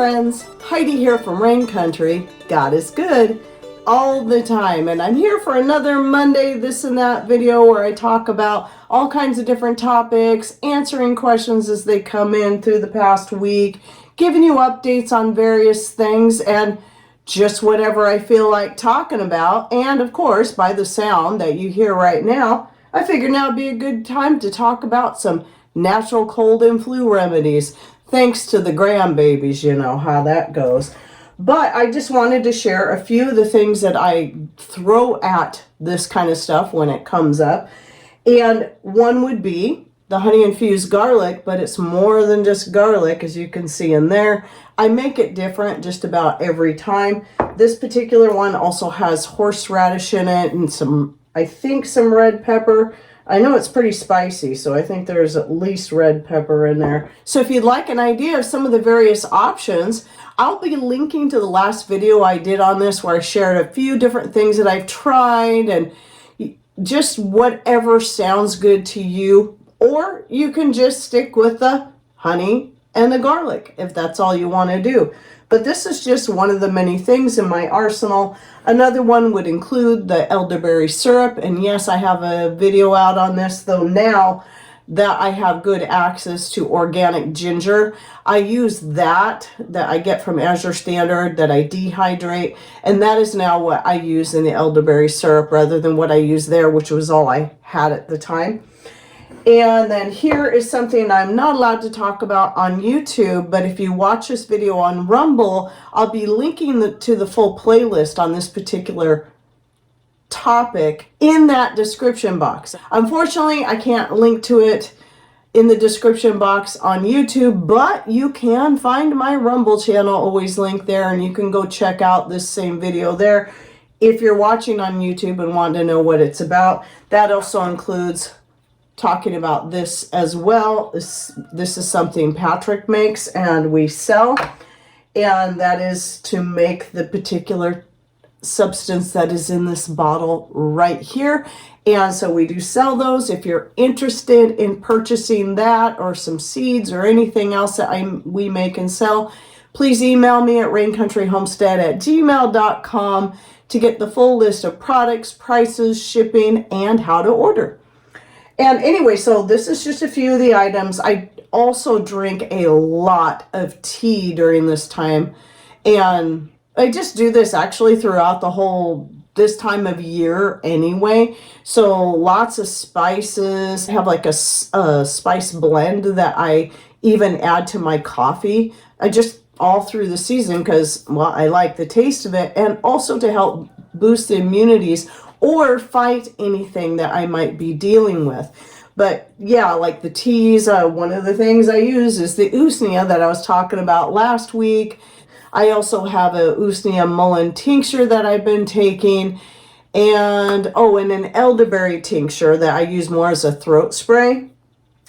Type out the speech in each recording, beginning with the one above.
friends, Heidi here from Rain Country. God is good all the time, and I'm here for another Monday this and that video where I talk about all kinds of different topics, answering questions as they come in through the past week, giving you updates on various things, and just whatever I feel like talking about. And of course, by the sound that you hear right now, I figured now would be a good time to talk about some natural cold and flu remedies. Thanks to the grandbabies, you know how that goes. But I just wanted to share a few of the things that I throw at this kind of stuff when it comes up. And one would be the honey infused garlic, but it's more than just garlic, as you can see in there. I make it different just about every time. This particular one also has horseradish in it and some, I think, some red pepper. I know it's pretty spicy, so I think there's at least red pepper in there. So if you'd like an idea of some of the various options, I'll be linking to the last video I did on this where I shared a few different things that I've tried and just whatever sounds good to you. Or you can just stick with the honey and the garlic if that's all you want to do. But this is just one of the many things in my arsenal. Another one would include the elderberry syrup. And yes, I have a video out on this, though now that I have good access to organic ginger, I use that I get from Azure Standard, that I dehydrate. And that is now what I use in the elderberry syrup rather than what I used there, which was all I had at the time. And then here is something I'm not allowed to talk about on YouTube, but if you watch this video on Rumble, I'll be linking to the full playlist on this particular topic in that description box. Unfortunately, I can't link to it in the description box on YouTube, but you can find my Rumble channel always linked there, and you can go check out this same video there. If you're watching on YouTube and want to know what it's about, that also includes talking about this as well. This is something Patrick makes and we sell, and that is to make the particular substance that is in this bottle right here. And so we do sell those. If you're interested in purchasing that or some seeds or anything else that we make and sell, please email me at raincountryhomestead@gmail.com to get the full list of products, prices, shipping, and how to order. And anyway, so this is just a few of the items. I also drink a lot of tea during this time. And I just do this actually throughout this time of year anyway. So lots of spices. I have like a spice blend that I even add to my coffee. I just all through the season because, well, I like the taste of it, and also to help boost the immunities or fight anything that I might be dealing with. But yeah, like the teas, one of the things I use is the usnea that I was talking about last week. I also have a usnea mullein tincture that I've been taking, and an elderberry tincture that I use more as a throat spray.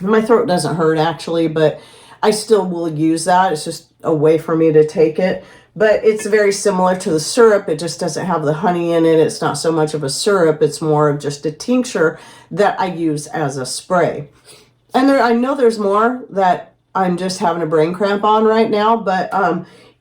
My throat doesn't hurt actually, but I still will use that. It's just a way for me to take it. But it's very similar to the syrup. It just doesn't have the honey in it. It's not so much of a syrup. It's more of just a tincture that I use as a spray. And I know there's more that I'm just having a brain cramp on right now. But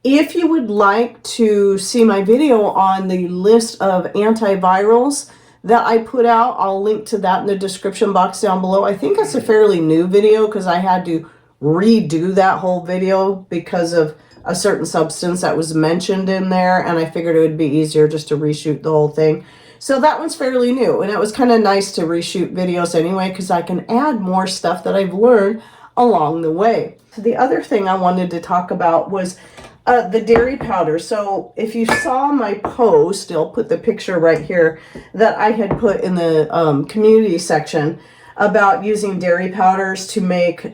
if you would like to see my video on the list of antivirals that I put out, I'll link to that in the description box down below. I think it's a fairly new video because I had to redo that whole video because of a certain substance that was mentioned in there, and I figured it would be easier just to reshoot the whole thing. So that one's fairly new, and it was kind of nice to reshoot videos anyway because I can add more stuff that I've learned along the way. So the other thing I wanted to talk about was the dairy powder. So if you saw my post, I'll put the picture right here that I had put in the community section about using dairy powders to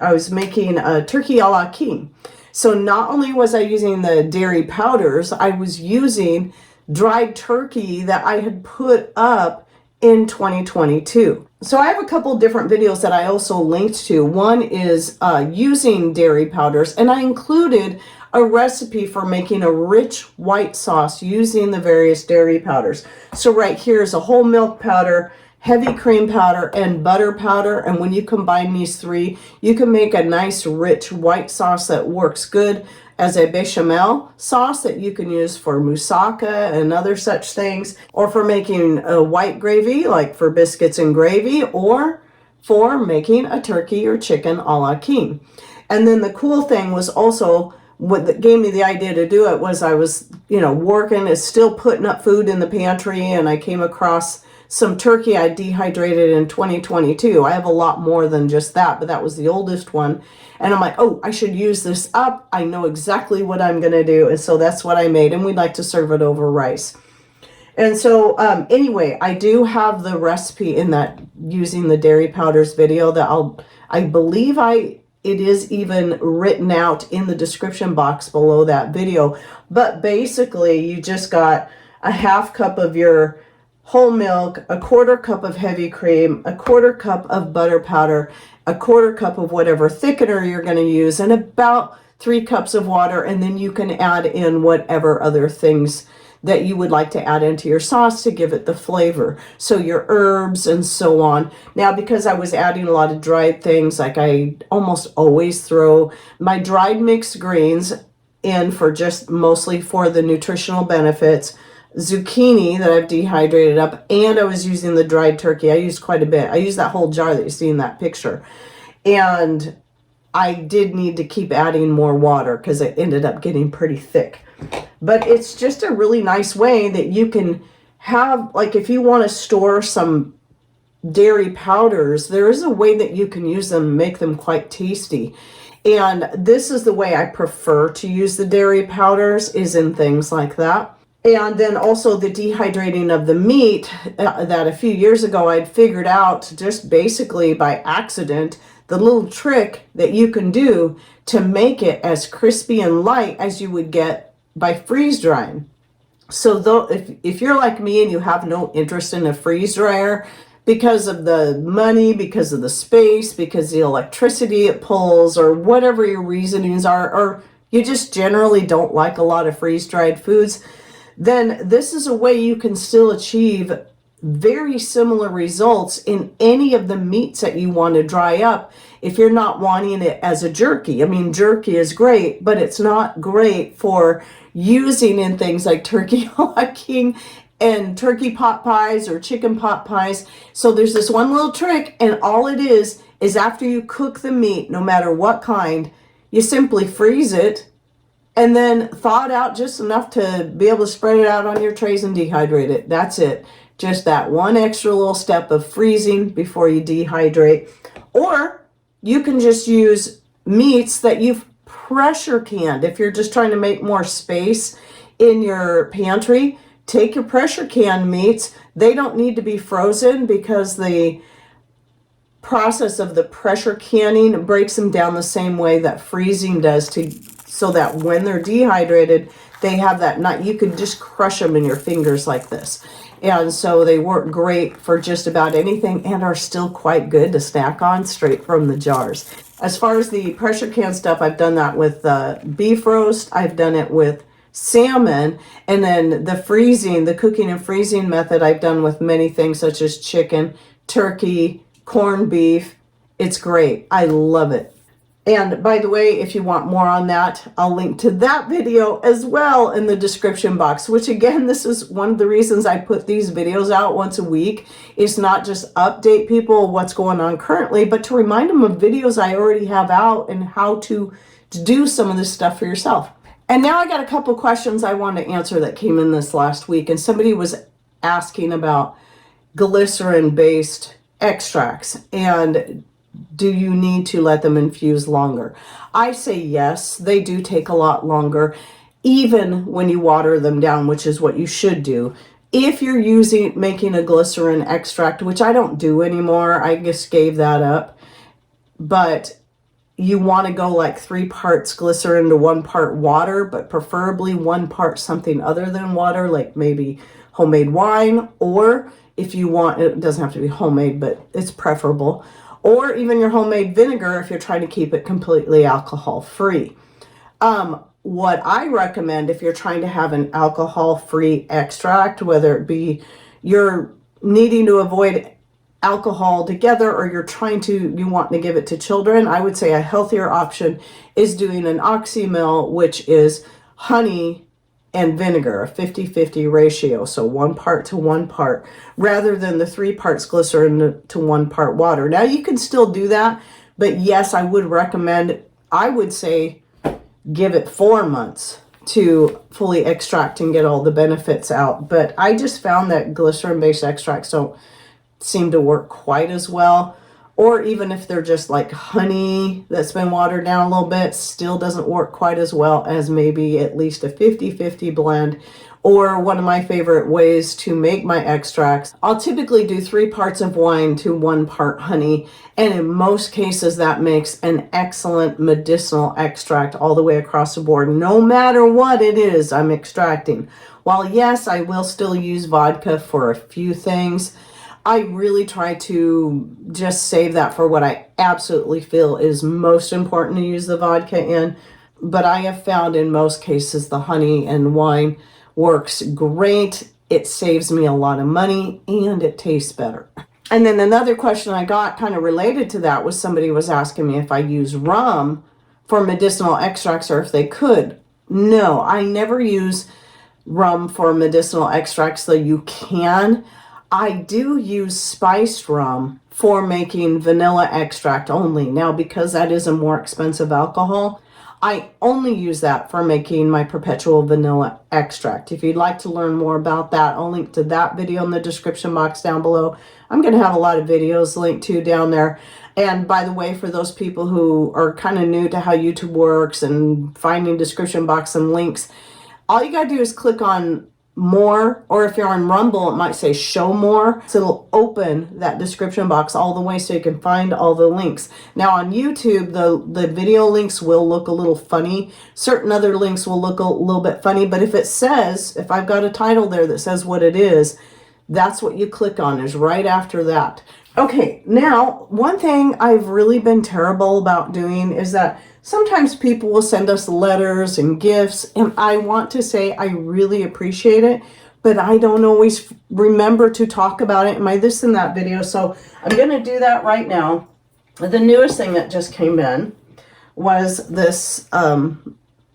I was making a turkey a la king. So not only was I using the dairy powders, I was using dried turkey that I had put up in 2022. So I have a couple different videos that I also linked to. One is using dairy powders, and I included a recipe for making a rich white sauce using the various dairy powders. So right here is a whole milk powder, heavy cream powder, and butter powder. And when you combine these three, you can make a nice rich white sauce that works good as a bechamel sauce that you can use for moussaka and other such things, or for making a white gravy, like for biscuits and gravy, or for making a turkey or chicken a la king. And then the cool thing was also, what gave me the idea to do it was I was, working, is still putting up food in the pantry, and I came across some turkey I dehydrated in 2022. I have a lot more than just that, but that was the oldest one. And I'm like, oh, I should use this up. I know exactly what I'm going to do. And so that's what I made. And we'd like to serve it over rice. And so anyway, I do have the recipe in that using the dairy powders video that I believe it is even written out in the description box below that video. But basically, you just got a half cup of your whole milk, a quarter cup of heavy cream, a quarter cup of butter powder, a quarter cup of whatever thickener you're going to use, and about 3 cups of water. And then you can add in whatever other things that you would like to add into your sauce to give it the flavor. So your herbs and so on. Now, because I was adding a lot of dried things, like I almost always throw my dried mixed greens in for just mostly for the nutritional benefits, zucchini that I've dehydrated up, and I was using the dried turkey. I used quite a bit. I used that whole jar that you see in that picture. And I did need to keep adding more water because it ended up getting pretty thick. But it's just a really nice way that you can have, like if you want to store some dairy powders, there is a way that you can use them and make them quite tasty. And this is the way I prefer to use the dairy powders, is in things like that. And then also the dehydrating of the meat that a few years ago I'd figured out just basically by accident, the little trick that you can do to make it as crispy and light as you would get by freeze drying. So though, if you're like me and you have no interest in a freeze dryer because of the money, because of the space, because the electricity it pulls, or whatever your reasonings are, or you just generally don't like a lot of freeze dried foods, then this is a way you can still achieve very similar results in any of the meats that you want to dry up if you're not wanting it as a jerky. I mean, jerky is great, but it's not great for using in things like turkey a la king and turkey pot pies or chicken pot pies. So there's this one little trick, and all it is after you cook the meat, no matter what kind, you simply freeze it and then thaw it out just enough to be able to spread it out on your trays and dehydrate it. That's it. Just that one extra little step of freezing before you dehydrate. Or you can just use meats that you've pressure canned. If you're just trying to make more space in your pantry, take your pressure canned meats. They don't need to be frozen because the process of the pressure canning breaks them down the same way that freezing does, so that when they're dehydrated, they have that nut. You could just crush them in your fingers like this. And so they work great for just about anything and are still quite good to snack on straight from the jars. As far as the pressure can stuff, I've done that with beef roast. I've done it with salmon. And then the cooking and freezing method, I've done with many things such as chicken, turkey, corned beef. It's great. I love it. And by the way, if you want more on that, I'll link to that video as well in the description box, which again, this is one of the reasons I put these videos out once a week, is not just update people what's going on currently, but to remind them of videos I already have out and how to do some of this stuff for yourself. And now I got a couple questions I want to answer that came in this last week. And somebody was asking about glycerin-based extracts, and do you need to let them infuse longer? I say yes, they do take a lot longer, even when you water them down, which is what you should do. If you're making a glycerin extract, which I don't do anymore, I just gave that up, but you want to go like 3 parts glycerin to 1 part water, but preferably 1 part something other than water, like maybe homemade wine, or if you want, it doesn't have to be homemade, but it's preferable, or even your homemade vinegar if you're trying to keep it completely alcohol-free. What I recommend if you're trying to have an alcohol-free extract, whether it be you're needing to avoid alcohol together, or you want to give it to children, I would say a healthier option is doing an oxymel, which is honey and vinegar, a 50-50 ratio, so 1 part to 1 part, rather than the 3 parts glycerin to 1 part water. Now you can still do that, but yes, I would recommend, I would say give it 4 months to fully extract and get all the benefits out. But I just found that glycerin-based extracts don't seem to work quite as well. Or even if they're just like honey that's been watered down a little bit, still doesn't work quite as well as maybe at least a 50-50 blend. Or one of my favorite ways to make my extracts, I'll typically do 3 parts of wine to 1 part honey. And in most cases, that makes an excellent medicinal extract all the way across the board, no matter what it is I'm extracting. While yes, I will still use vodka for a few things, I really try to just save that for what I absolutely feel is most important to use the vodka in. But I have found in most cases the honey and wine works great. It saves me a lot of money and it tastes better. And then another question I got kind of related to that was somebody was asking me if I use rum for medicinal extracts or if they could. No, I never use rum for medicinal extracts, though you can. I do use spiced rum for making vanilla extract only. Now, because that is a more expensive alcohol, I only use that for making my perpetual vanilla extract. If you'd like to learn more about that, I'll link to that video in the description box down below. I'm going to have a lot of videos linked to down there. And by the way, for those people who are kind of new to how YouTube works and finding description box and links, all you got to do is click on more, or if you're on Rumble, it might say show more. So it'll open that description box all the way so you can find all the links. Now on YouTube, the video links will look a little funny. Certain other links will look a little bit funny, but if it says, if I've got a title there that says what it is, that's what you click on, is right after that. Okay, now one thing I've really been terrible about doing is that sometimes people will send us letters and gifts, and I want to say I really appreciate it, but I don't always remember to talk about it in my this and that video, so I'm going to do that right now. The newest thing that just came in was this.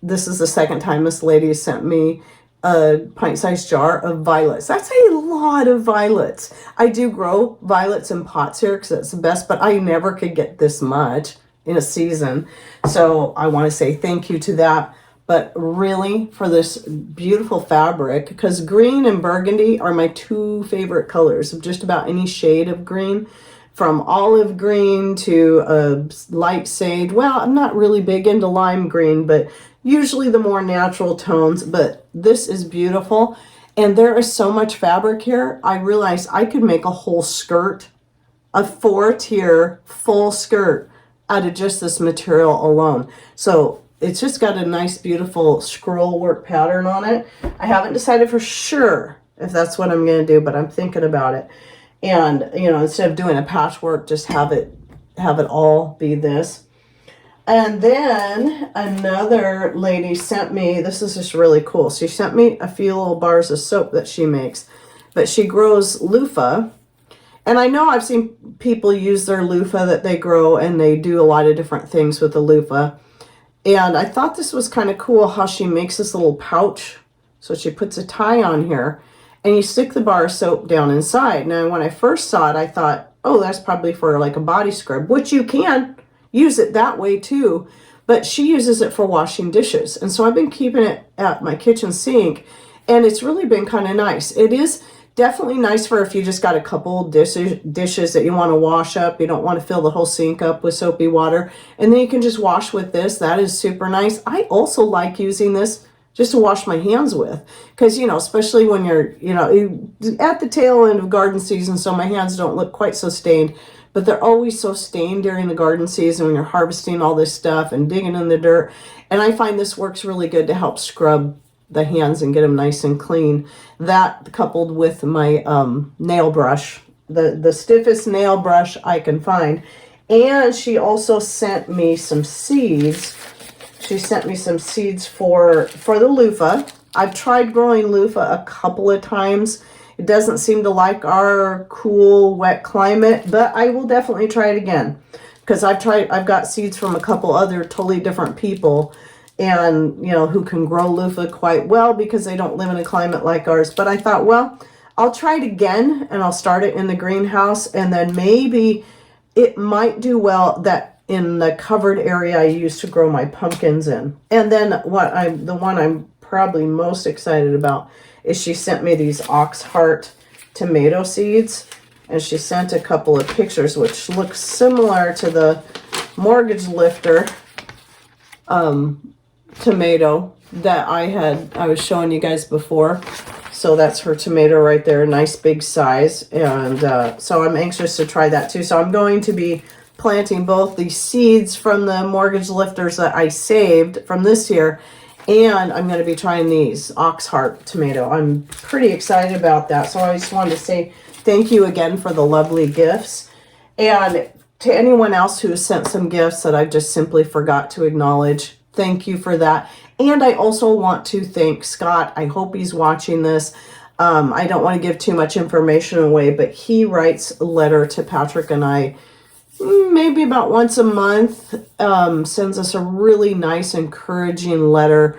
This is the second time this lady has sent me a pint-sized jar of violets. That's a lot of violets. I do grow violets in pots here because that's the best, but I never could get this much in a season. So I want to say thank you to that. But really, for this beautiful fabric, because green and burgundy are my 2 favorite colors of just about any shade of green, from olive green to a light sage. Well, I'm not really big into lime green, but usually the more natural tones. But this is beautiful. And there is so much fabric here. I realized I could make a whole skirt, a 4-tier full skirt out of just this material alone. So it's just got a nice, beautiful scroll work pattern on it. I haven't decided for sure if that's what I'm going to do, but I'm thinking about it. And, you know, instead of doing a patchwork, just have it all be this. And then another lady sent me, this is just really cool. She sent me a few little bars of soap that she makes, but she grows loofah. And I know I've seen people use their loofah that they grow, and they do a lot of different things with the loofah. And I thought this was kind of cool how she makes this little pouch. So she puts a tie on here, and you stick the bar of soap down inside. Now, when I first saw it, I thought, oh, that's probably for like a body scrub, which you can use it that way too. But she uses it for washing dishes. And so I've been keeping it at my kitchen sink, and it's really been kind of nice. It is definitely nice for if you just got a couple dishes that you want to wash up. You don't want to fill the whole sink up with soapy water. And then you can just wash with this. That is super nice. I also like using this just to wash my hands with. Because, you know, especially when you're, you know, at the tail end of garden season, so my hands don't look quite so stained. But they're always so stained during the garden season when you're harvesting all this stuff and digging in the dirt. And I find this works really good to help scrub the hands and get them nice and clean. That coupled with my nail brush, the stiffest nail brush I can find. And she also sent me some seeds. She sent me some seeds for the loofah. I've tried growing loofah a couple of times. It doesn't seem to like our cool, wet climate, but I will definitely try it again. Because I've got seeds from a couple other totally different people, and you know, who can grow loofah quite well because they don't live in a climate like ours. But I thought, well, I'll try it again, and I'll start it in the greenhouse, and then maybe it might do well that in the covered area I used to grow my pumpkins in. And then the one I'm probably most excited about is she sent me these ox heart tomato seeds. And she sent a couple of pictures which look similar to the mortgage lifter tomato that I was showing you guys before. So that's her tomato right there, nice big size. And so I'm anxious to try that too. So I'm going to be planting both the seeds from the mortgage lifters that I saved from this year, and I'm going to be trying these ox heart tomato. I'm pretty excited about that. So I just wanted to say thank you again for the lovely gifts. And to anyone else who has sent some gifts that I just simply forgot to acknowledge, thank you for that. And I also want to thank Scott. I hope he's watching this. I don't want to give too much information away, but he writes a letter to Patrick and I maybe about once a month, sends us a really nice, encouraging letter.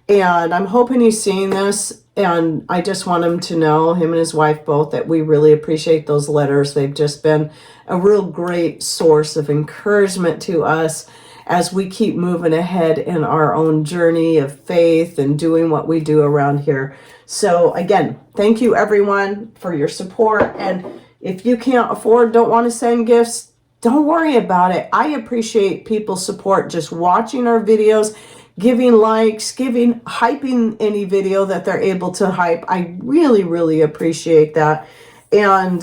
And I'm hoping he's seeing this. And I just want him to know, him and his wife both, that we really appreciate those letters. They've just been a real great source of encouragement to us as we keep moving ahead in our own journey of faith and doing what we do around here. So again, thank you everyone for your support. And if you can't afford, don't want to send gifts, don't worry about it. I appreciate people's support just watching our videos, giving likes, hyping any video that they're able to hype. I really, really appreciate that. And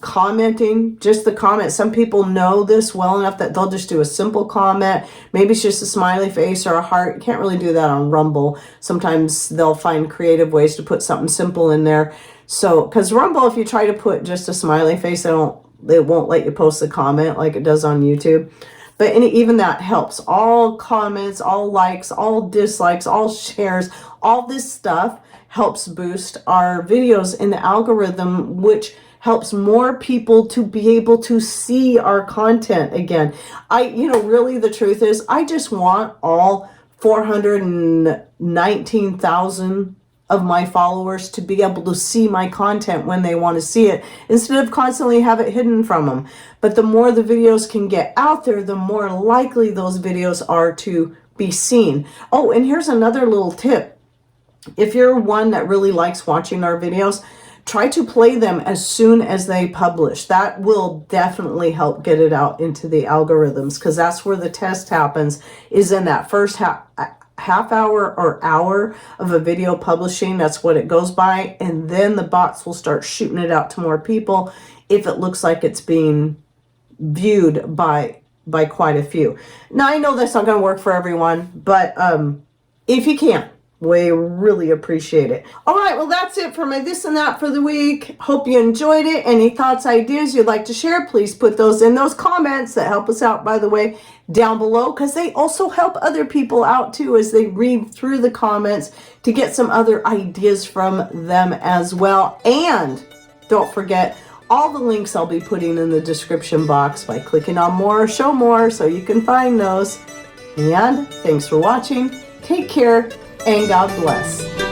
commenting, just the comments. Some people know this well enough that they'll just do a simple comment. Maybe it's just a smiley face or a heart. You can't really do that on Rumble. Sometimes they'll find creative ways to put something simple in there. So, because Rumble, if you try to put just a smiley face, they won't let you post a comment like it does on YouTube. But even that helps. All comments, all likes, all dislikes, all shares, all this stuff helps boost our videos in the algorithm, which helps more people to be able to see our content again. Really the truth is, I just want all 419,000 of my followers to be able to see my content when they want to see it, instead of constantly have it hidden from them. But the more the videos can get out there, the more likely those videos are to be seen. Oh, and here's another little tip. If you're one that really likes watching our videos, try to play them as soon as they publish. That will definitely help get it out into the algorithms, because that's where the test happens, is in that first half hour or hour of a video publishing. That's what it goes by, and then the bots will start shooting it out to more people if it looks like it's being viewed by quite a few. Now I know that's not going to work for everyone, but if you can, we really appreciate it. All right, well, that's it for my this and that for the week. Hope you enjoyed it. Any thoughts, ideas you'd like to share, please put those in those comments that help us out, by the way, down below, because they also help other people out too as they read through the comments to get some other ideas from them as well. And don't forget all the links I'll be putting in the description box by clicking on more or show more, so you can find those. And thanks for watching. Take care and God bless.